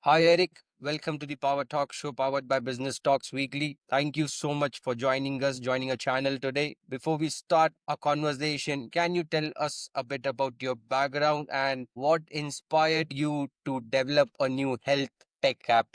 Hi, Eric. Welcome to the Power Talk show powered by Business Talks Weekly. Thank you so much for joining us, joining our channel today. Before we start our conversation, can you tell us a bit about your background and what inspired you to develop a new health tech app?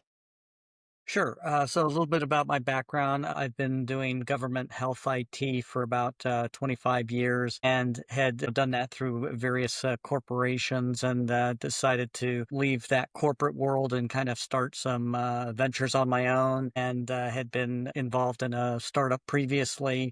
Sure. So a little bit about my background. I've been doing government health IT for about 25 years and had done that through various corporations and decided to leave that corporate world and kind of start some ventures on my own and had been involved in a startup previously.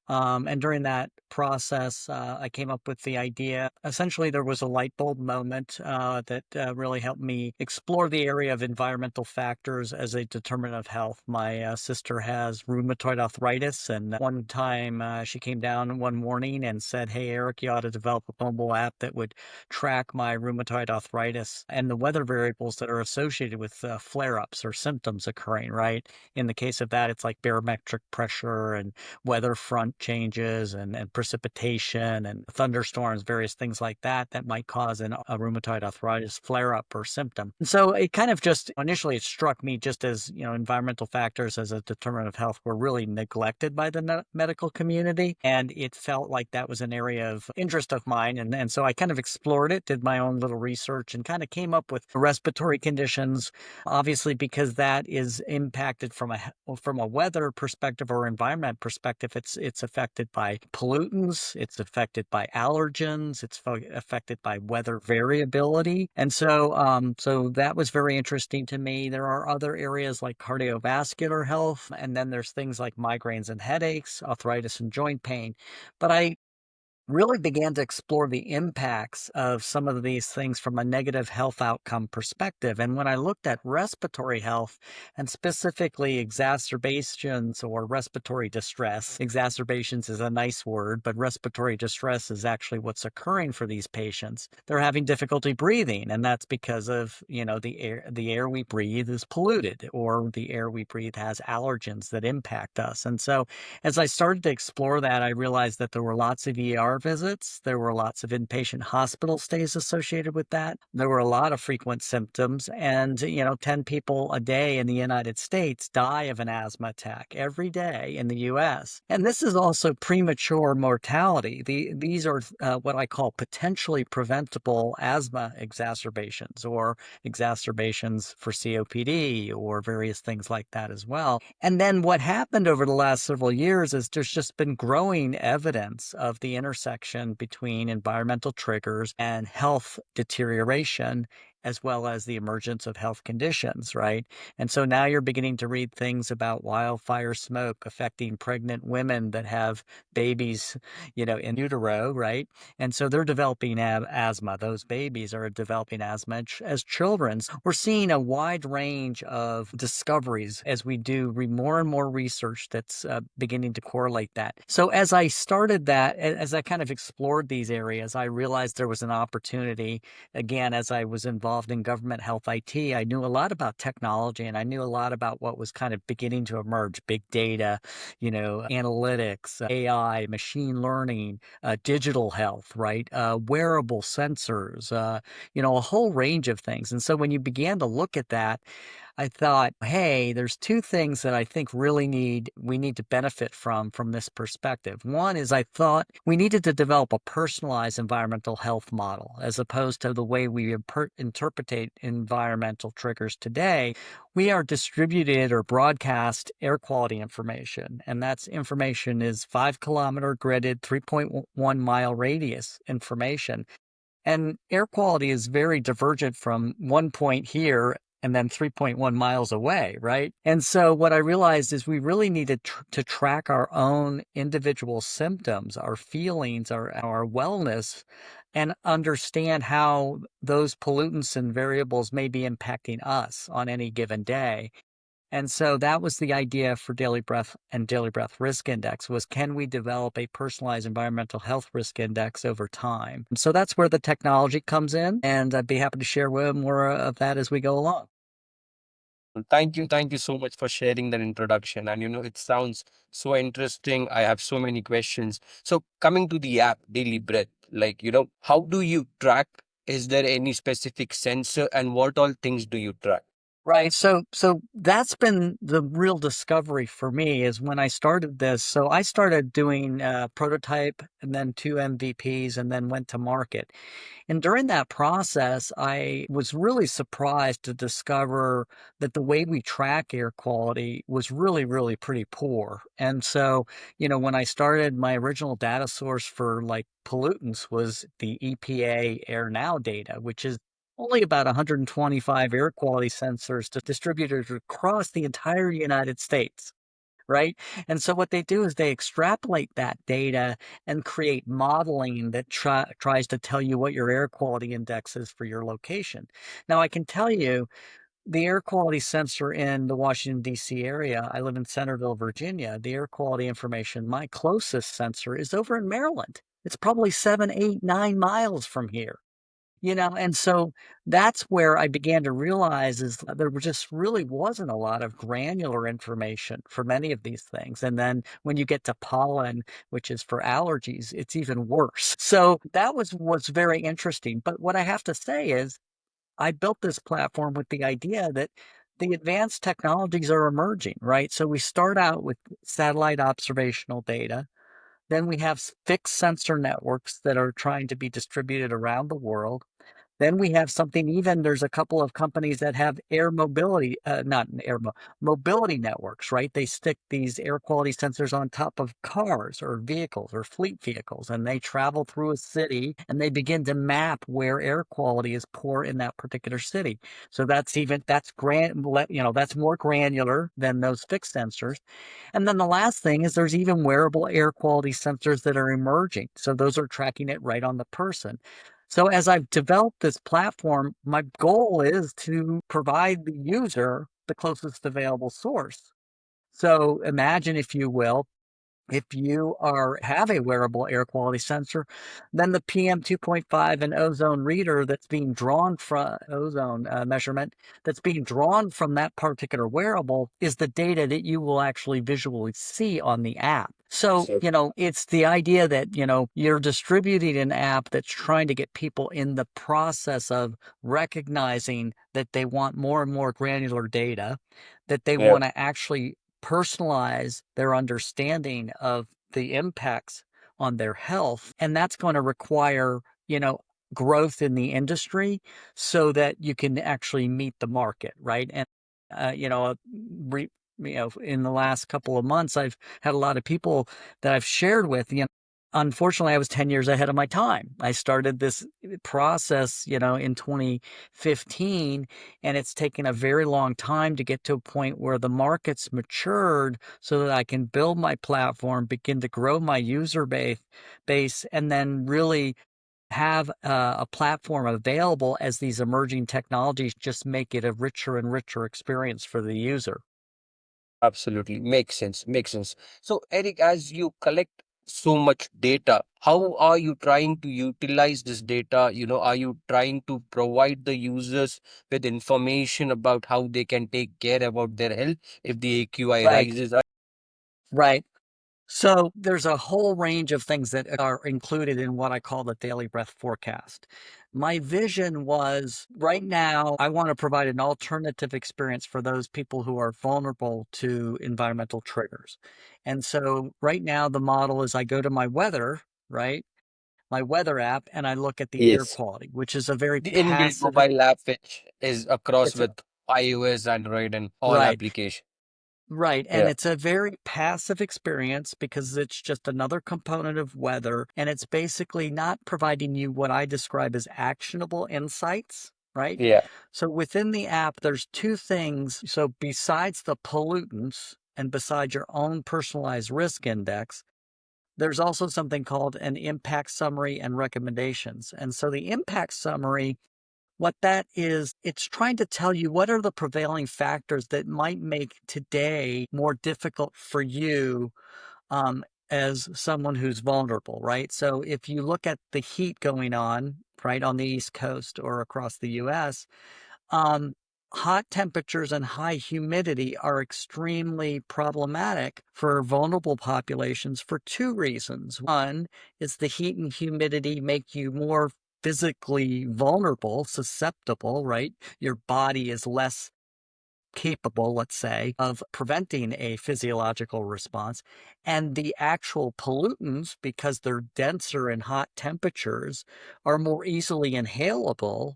And during that process, I came up with the idea. Essentially, there was a light bulb moment that really helped me explore the area of environmental factors as a determinant of health. My sister has rheumatoid arthritis, and one time she came down one morning and said, "Hey, Eric, you ought to develop a mobile app that would track my rheumatoid arthritis and the weather variables that are associated with flare ups or symptoms occurring, right? In the case of that, it's like barometric pressure and weather front changes and precipitation and thunderstorms, various things like that that might cause a rheumatoid arthritis flare up or symptom. And so it kind of just initially it struck me just as, environmental factors as a determinant of health were really neglected by the medical community. And it felt like that was an area of interest of mine. And so I kind of explored it, did my own little research, and kind of came up with respiratory conditions, obviously, because that is impacted from a weather perspective or environment perspective. It's affected by pollutants, it's affected by allergens, it's affected by weather variability. And so that was very interesting to me. There are other areas like cardiovascular health, and then there's things like migraines and headaches, arthritis and joint pain. But I really began to explore the impacts of some of these things from a negative health outcome perspective. And when I looked at respiratory health and specifically exacerbations or respiratory distress, exacerbations is a nice word, but respiratory distress is actually what's occurring for these patients. They're having difficulty breathing, and that's because of, the air we breathe is polluted, or the air we breathe has allergens that impact us. And so as I started to explore that, I realized that there were lots of ER visits. There were lots of inpatient hospital stays associated with that. There were a lot of frequent symptoms. And, 10 people a day in the United States die of an asthma attack every day in the US. And this is also premature mortality. These are what I call potentially preventable asthma exacerbations or exacerbations for COPD or various things like that as well. And then what happened over the last several years is there's just been growing evidence of the intersection between environmental triggers and health deterioration, as well as the emergence of health conditions, right? And so now you're beginning to read things about wildfire smoke affecting pregnant women that have babies, in utero, right? And so they're developing asthma. Those babies are developing asthma as children. We're seeing a wide range of discoveries as we do more and more research that's beginning to correlate that. So as I started that, as I kind of explored these areas, I realized there was an opportunity. Again, as I was involved in government health IT, I knew a lot about technology and I knew a lot about what was kind of beginning to emerge: big data, analytics, AI, machine learning, digital health, right? Wearable sensors, a whole range of things. And so when you began to look at that, I thought, hey, there's two things that I think we need to benefit from this perspective. One is I thought we needed to develop a personalized environmental health model as opposed to the way we interpret environmental triggers today. We are distributed or broadcast air quality information, and that's information is 5 kilometer gridded, 3.1 mile radius information. And air quality is very divergent from one point here and then 3.1 miles away, right? And so what I realized is we really needed to track our own individual symptoms, our feelings, our wellness, and understand how those pollutants and variables may be impacting us on any given day. And so that was the idea for Daily Breath and Daily Breath Risk Index was, can we develop a personalized environmental health risk index over time? So that's where the technology comes in, and I'd be happy to share more of that as we go along. Thank you so much for sharing that introduction. And it sounds so interesting. I have so many questions. So, coming to the app, Daily Breath, how do you track? Is there any specific sensor and what all things do you track? Right. So that's been the real discovery for me is when I started this. So I started doing prototype and then two MVPs and then went to market. And during that process, I was really surprised to discover that the way we track air quality was really, really pretty poor. And so, when I started, my original data source for like pollutants was the EPA Air Now data, which is only about 125 air quality sensors distributed across the entire United States. Right. And so what they do is they extrapolate that data and create modeling that tries to tell you what your air quality index is for your location. Now, I can tell you the air quality sensor in the Washington, D.C. area, I live in Centerville, Virginia. The air quality information, my closest sensor is over in Maryland. It's probably 7, 8, 9 miles from here. And so that's where I began to realize is that there just really wasn't a lot of granular information for many of these things. And then when you get to pollen, which is for allergies, it's even worse. So that was very interesting. But what I have to say is I built this platform with the idea that the advanced technologies are emerging, right? So we start out with satellite observational data. Then we have fixed sensor networks that are trying to be distributed around the world. Then we have something even there's a couple of companies that have air mobility, not an air mo mobility networks, right? They stick these air quality sensors on top of cars or vehicles or fleet vehicles, and they travel through a city and they begin to map where air quality is poor in that particular city. So that's more granular than those fixed sensors. And then the last thing is there's even wearable air quality sensors that are emerging. So those are tracking it right on the person. So as I've developed this platform, my goal is to provide the user the closest available source. So imagine, if you will, if you have a wearable air quality sensor, then the PM 2.5 and ozone reader that's being drawn from ozone measurement that's being drawn from that particular wearable is the data that you will actually visually see on the app. So, So it's the idea that, you're distributing an app that's trying to get people in the process of recognizing that they want more and more granular data, that they yeah, want to actually personalize their understanding of the impacts on their health. And that's going to require, growth in the industry so that you can actually meet the market, right? And, uh, you know, re, in the last couple of months, I've had a lot of people that I've shared with, unfortunately, I was 10 years ahead of my time. I started this process, in 2015, and it's taken a very long time to get to a point where the market's matured so that I can build my platform, begin to grow my user base, and then really have a platform available as these emerging technologies just make it a richer and richer experience for the user. absolutely. Makes sense. Makes sense. So, Eric, as you collect so much data, how are you trying to utilize this data? Are you trying to provide the users with information about how they can take care about their health if the AQI Right, rises? right. So there's a whole range of things that are included in what I call the daily breath forecast. My vision was right now, I want to provide an alternative experience for those people who are vulnerable to environmental triggers. And so right now, the model is I go to my weather, right? My weather app, and I look at the air Yes. quality, which is a very The inbuilt passive, mobile app, which is across it's with iOS, Android, and all right. applications. Right, and Yeah. it's a very passive experience because it's just another component of weather, and it's basically not providing you what I describe as actionable insights, right? Yeah. So within the app, there's two things. So besides the pollutants and besides your own personalized risk index, there's also something called an impact summary and recommendations. And so the impact summary, what that is, it's trying to tell you what are the prevailing factors that might make today more difficult for you as someone who's vulnerable, right? So if you look at the heat going on, right, on the East Coast or across the US, um, hot temperatures and high humidity are extremely problematic for vulnerable populations for two reasons. One is the heat and humidity make you more physically vulnerable, susceptible, right? Your body is less capable, let's say, of preventing a physiological response. And the actual pollutants, because they're denser in hot temperatures, are more easily inhalable.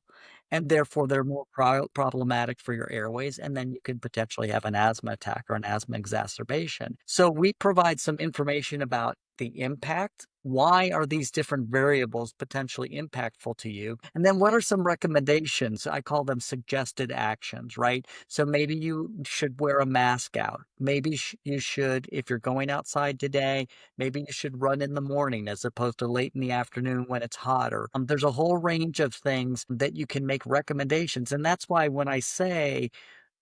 And therefore, they're more problematic for your airways. And then you could potentially have an asthma attack or an asthma exacerbation. So, we provide some information about the impact. Why are these different variables potentially impactful to you? And then what are some recommendations? I call them suggested actions, right? So maybe you should wear a mask out. Maybe you should, if you're going outside today, maybe you should run in the morning as opposed to late in the afternoon when it's hotter. There's a whole range of things that you can make recommendations. And that's why when I say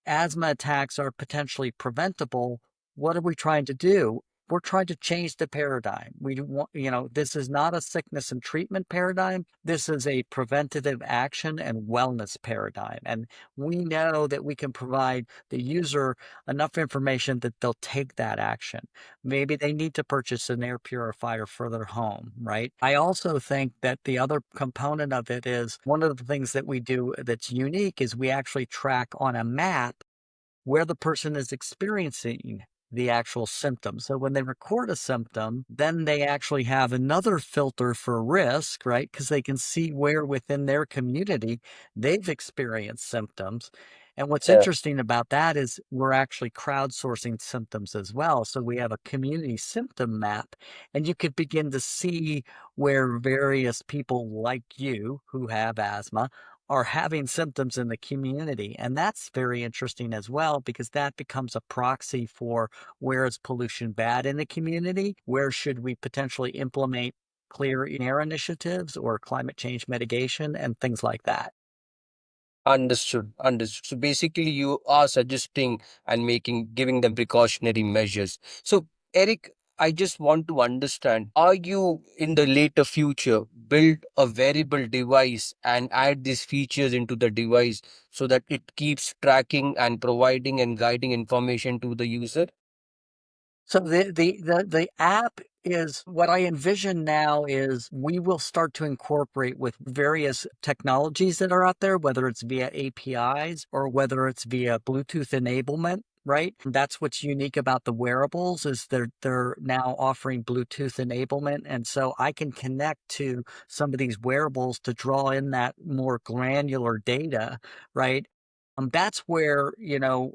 asthma attacks are potentially preventable, what are we trying to do? We're trying to change the paradigm. We want, this is not a sickness and treatment paradigm. This is a preventative action and wellness paradigm. And we know that we can provide the user enough information that they'll take that action. Maybe they need to purchase an air purifier for their home, right? I also think that the other component of it is one of the things that we do that's unique is we actually track on a map where the person is experiencing the actual symptom. So when they record a symptom, then they actually have another filter for risk, right? Because they can see where within their community they've experienced symptoms. And what's Yeah. interesting about that is we're actually crowdsourcing symptoms as well. So we have a community symptom map, and you could begin to see where various people like you who have asthma are having symptoms in the community. And that's very interesting as well, because that becomes a proxy for where is pollution bad in the community? Where should we potentially implement clear air initiatives or climate change mitigation and things like that? Understood. Understood. So basically, you are suggesting and giving them precautionary measures. So, Eric, I just want to understand, are you in the later future build a wearable device and add these features into the device so that it keeps tracking and providing and guiding information to the user? So the app is what I envision now is we will start to incorporate with various technologies that are out there, whether it's via APIs or whether it's via Bluetooth enablement. Right. That's what's unique about the wearables is they're now offering Bluetooth enablement. And so I can connect to some of these wearables to draw in that more granular data, right? That's where,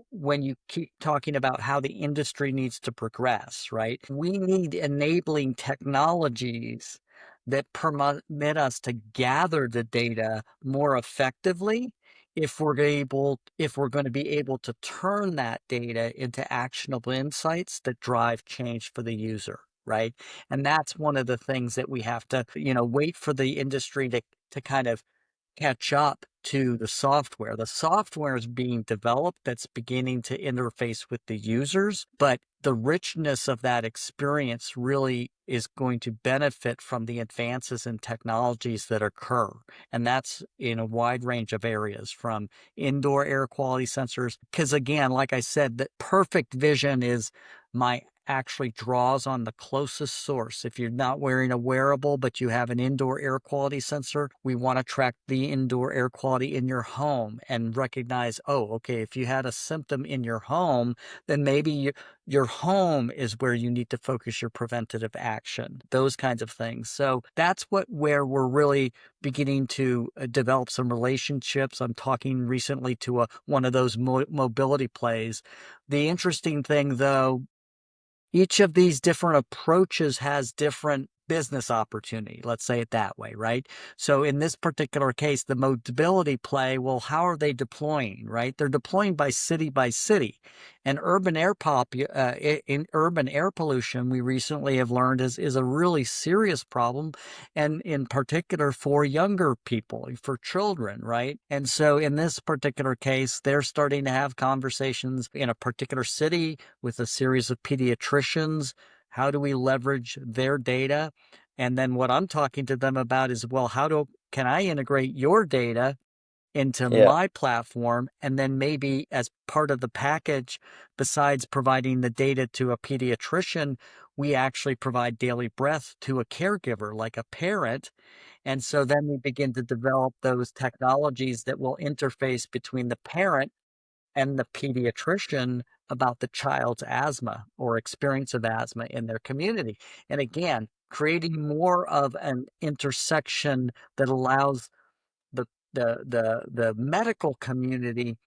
when you keep talking about how the industry needs to progress, right? We need enabling technologies that permit us to gather the data more effectively if we're going to be able to turn that data into actionable insights that drive change for the user, right? And that's one of the things that we have to, wait for the industry to kind of catch up to the software. The software is being developed that's beginning to interface with the users, but the richness of that experience really is going to benefit from the advances in technologies that occur. And that's in a wide range of areas from indoor air quality sensors. Because again, like I said, that perfect vision is my actually draws on the closest source. If you're not wearing a wearable, but you have an indoor air quality sensor, we want to track the indoor air quality in your home and recognize, oh, okay, if you had a symptom in your home, then maybe your home is where you need to focus your preventative action, those kinds of things. So that's where we're really beginning to develop some relationships. I'm talking recently to one of those mobility plays. The interesting thing, though, each of these different approaches has different business opportunity. Let's say it that way, right? So in this particular case, the mobility play, well, how are they deploying, right? They're deploying by city. And in urban air pollution, we recently have learned is a really serious problem, and in particular for younger people, for children, right? And so in this particular case, they're starting to have conversations in a particular city with a series of pediatricians. How do we leverage their data? And then what I'm talking to them about is, well, can I integrate your data into Yeah. my platform? And then maybe as part of the package, besides providing the data to a pediatrician, we actually provide daily breath to a caregiver, like a parent. And so then we begin to develop those technologies that will interface between the parent and the pediatrician about the child's asthma or experience of asthma in their community. And again, creating more of an intersection that allows the the medical community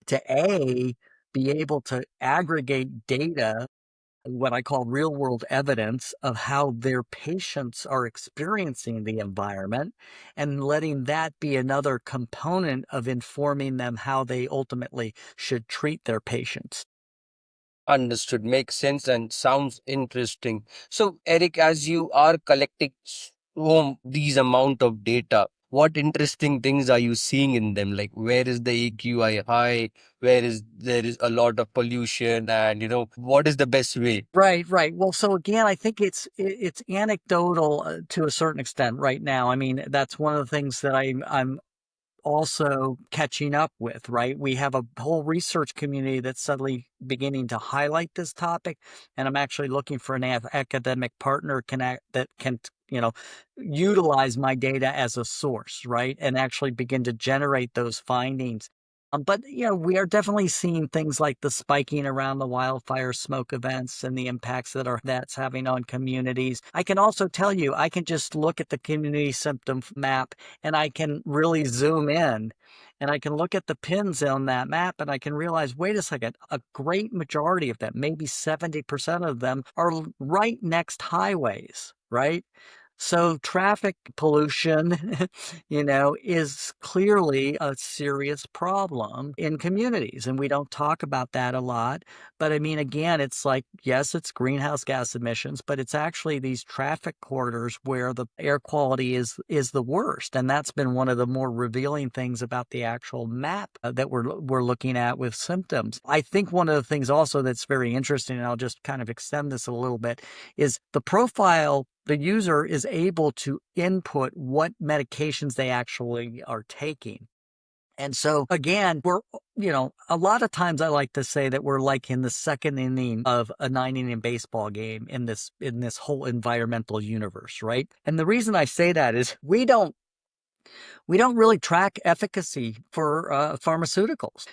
to be able to aggregate data, what I call real world evidence of how their patients are experiencing the environment, and letting that be another component of informing them how they ultimately should treat their patients. Understood. Makes sense and sounds interesting. So, Eric, as you are collecting these amount of data, what interesting things are you seeing in them? Like, where is the AQI high? Where is there is a lot of pollution, and what is the best way? Right, right. Well, so again, I think it's anecdotal to a certain extent right now. I mean, that's one of the things that I'm also catching up with, right? We have a whole research community that's suddenly beginning to highlight this topic, and I'm actually looking for an academic partner that can, utilize my data as a source, right? And actually begin to generate those findings. But we are definitely seeing things like the spiking around the wildfire smoke events and the impacts that's having on communities. I can also tell you, I can just look at the community symptom map, and I can really zoom in, and I can look at the pins on that map, and I can realize, wait a second, a great majority of them, maybe 70% of them, are right next highways, right? So traffic pollution, is clearly a serious problem in communities. And we don't talk about that a lot. But I mean, again, it's like, yes, it's greenhouse gas emissions, but it's actually these traffic corridors where the air quality is the worst. And that's been one of the more revealing things about the actual map that we're looking at with symptoms. I think one of the things also that's very interesting, and I'll just kind of extend this a little bit, is the profile. The user is able to input what medications they actually are taking. And so again, a lot of times I like to say that we're like in the second inning of a 9 inning baseball game in this whole environmental universe, right? And the reason I say that is we don't really track efficacy for pharmaceuticals.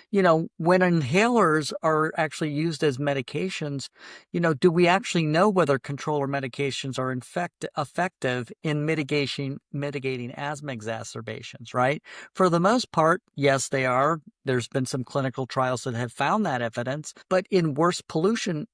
When inhalers are actually used as medications, do we actually know whether controller medications are effective in mitigating asthma exacerbations, right? For the most part, yes, they are. There's been some clinical trials that have found that evidence, but in worse pollution,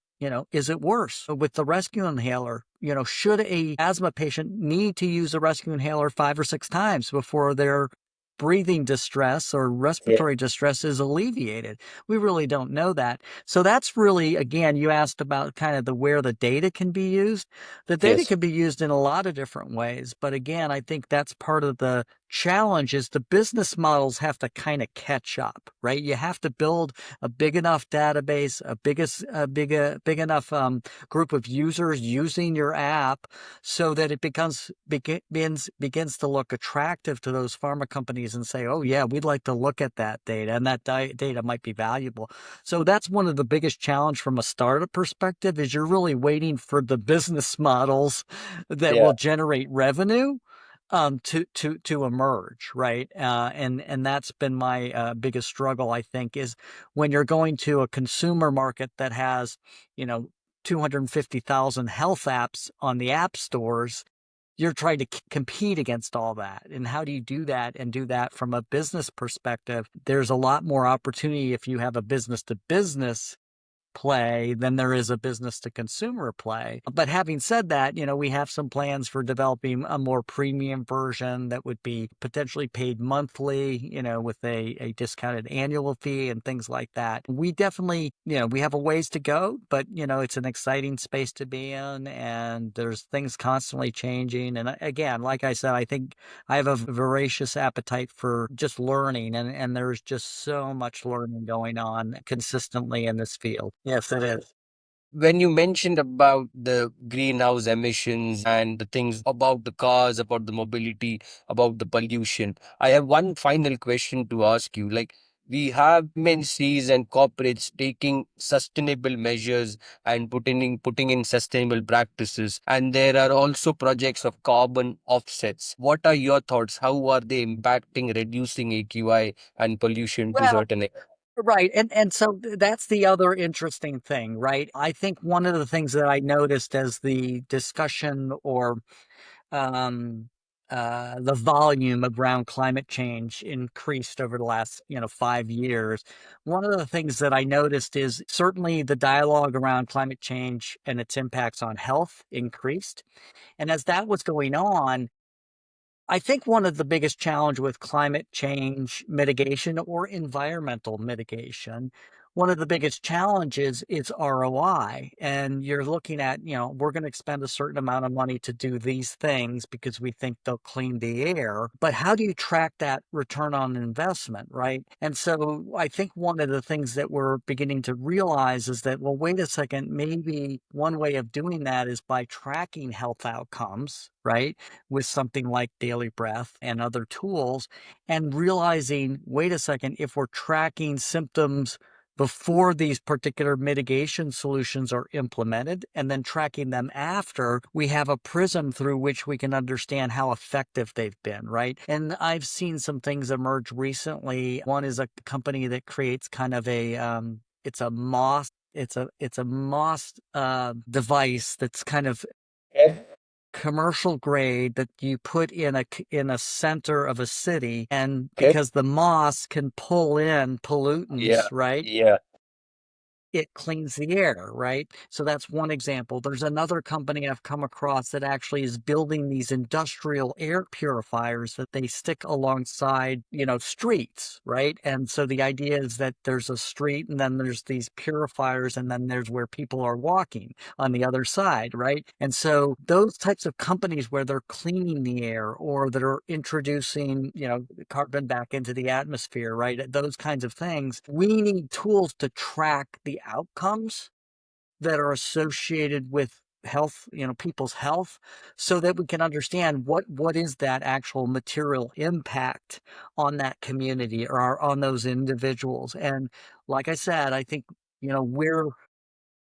is it worse with the rescue inhaler? Should a asthma patient need to use a rescue inhaler 5 or 6 times before their breathing distress or respiratory distress is alleviated? We really don't know that. So that's really, again, you asked about kind of where the data can be used. The data Yes. can be used in a lot of different ways. But again, I think that's part of the challenge is the business models have to kind of catch up, right? You have to build a big enough database, big enough group of users using your app so that it begins to look attractive to those pharma companies and say, oh yeah, we'd like to look at that data, and that data might be valuable. So that's one of the biggest challenge from a startup perspective is you're really waiting for the business models that Yeah. will generate revenue to emerge, right? And that's been my biggest struggle, I think, is when you're going to a consumer market that has, you know, 250,000 health apps on the app stores. You're trying to compete against all that. And how do you do that and do that from a business perspective? There's a lot more opportunity if you have a business to business play than there is a business to consumer play. But having said that, we have some plans for developing a more premium version that would be potentially paid monthly, with a discounted annual fee and things like that. We definitely, we have a ways to go, but it's an exciting space to be in, and there's things constantly changing. And again, like I said, I think I have a voracious appetite for just learning, and there's just so much learning going on consistently in this field. Yes, it is. When you mentioned about the greenhouse emissions and the things about the cars, about the mobility, about the pollution, I have one final question to ask you. Like, we have MNCs and corporates taking sustainable measures and putting in sustainable practices, and there are also projects of carbon offsets. What are your thoughts? How are they impacting reducing AQI and pollution to Well, certain extent? Right, and so that's the other interesting thing, right? I think one of the things that I noticed as the discussion or um, the volume around climate change increased over the last, 5 years. One of the things that I noticed is certainly the dialogue around climate change and its impacts on health increased. And as that was going on, I think one of the biggest challenge with climate change mitigation or environmental mitigation, one of the biggest challenges is ROI. And you're looking at, we're going to expend a certain amount of money to do these things because we think they'll clean the air. But how do you track that return on investment, right? And so I think one of the things that we're beginning to realize is that, well, wait a second, maybe one way of doing that is by tracking health outcomes, right? With something like Daily Breath and other tools, and realizing, wait a second, if we're tracking symptoms before these particular mitigation solutions are implemented and then tracking them after, we have a prism through which we can understand how effective they've been, right? And I've seen some things emerge recently. One is a company that creates kind of it's a moss it's a moss device that's kind of commercial grade that you put in a center of a city, and Okay. because the moss can pull in Yeah. pollutants, right? Yeah. It cleans the air, right? So that's one example. There's another company I've come across that actually is building these industrial air purifiers that they stick alongside, streets, right? And so the idea is that there's a street and then there's these purifiers and then there's where people are walking on the other side, right? And so those types of companies where they're cleaning the air or that are introducing, carbon back into the atmosphere, right? Those kinds of things. We need tools to track the outcomes that are associated with health, people's health, so that we can understand what is that actual material impact on that community or on those individuals. And like I said, I think, we're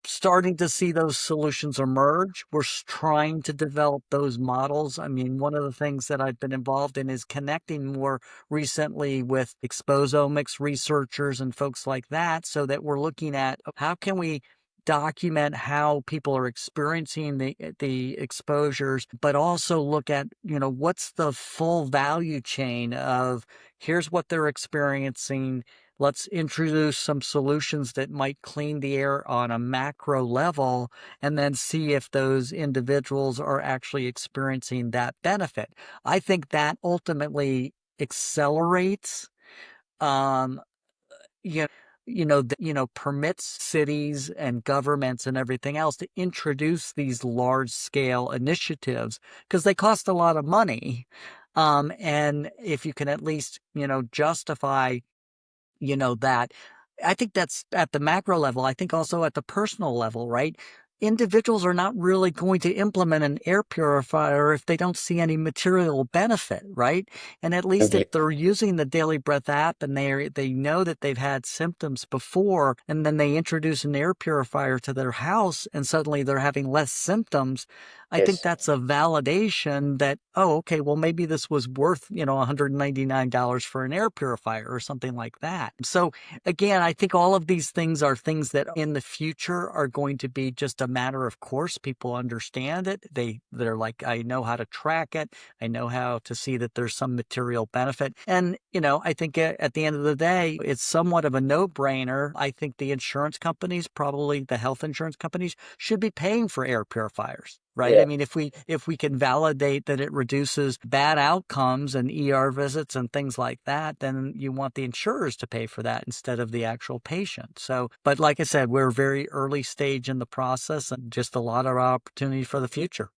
starting to see those solutions emerge. We're trying to develop those models. I mean, one of the things that I've been involved in is connecting more recently with exposomics researchers and folks like that, so that we're looking at how can we document how people are experiencing the exposures, but also look at, what's the full value chain of here's what they're experiencing. Let's introduce some solutions that might clean the air on a macro level and then see if those individuals are actually experiencing that benefit. I think that ultimately accelerates, um, permits cities and governments and everything else to introduce these large scale initiatives because they cost a lot of money. And if you can at least, justify that I think that's at the macro level. I think also at the personal level, right? Individuals are not really going to implement an air purifier if they don't see any material benefit, right? And at least if Okay. they're using the Daily Breath app and they know that they've had symptoms before, and then they introduce an air purifier to their house and suddenly they're having less symptoms, I think Yes. that's a validation that, oh, okay, well, maybe this was worth, $199 for an air purifier or something like that. So again, I think all of these things are things that in the future are going to be just a matter of course. People understand it. They're like, I know how to track it. I know how to see that there's some material benefit. And, I think at the end of the day, it's somewhat of a no-brainer. I think the insurance companies, probably the health insurance companies, should be paying for air purifiers. Right. Yeah. I mean, if we can validate that it reduces bad outcomes and ER visits and things like that, then you want the insurers to pay for that instead of the actual patient. So, but like I said, we're very early stage in the process and just a lot of opportunity for the future.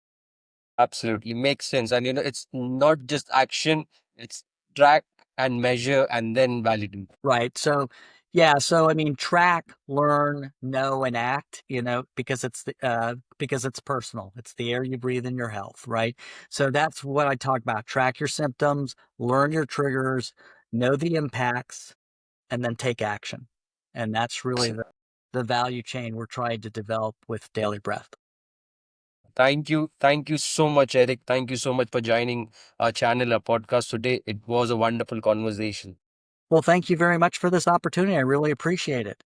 Absolutely. Makes sense. And it's not just action, it's track and measure and then validate. Right. So, yeah. So, I mean, track, learn, know, and act. Because it's personal. It's the air you breathe in your health. Right. So that's what I talk about. Track your symptoms, learn your triggers, know the impacts, and then take action. And that's really the value chain we're trying to develop with Daily Breath. Thank you. Thank you so much, Eric. Thank you so much for joining our channel, our podcast today. It was a wonderful conversation. Well, thank you very much for this opportunity. I really appreciate it.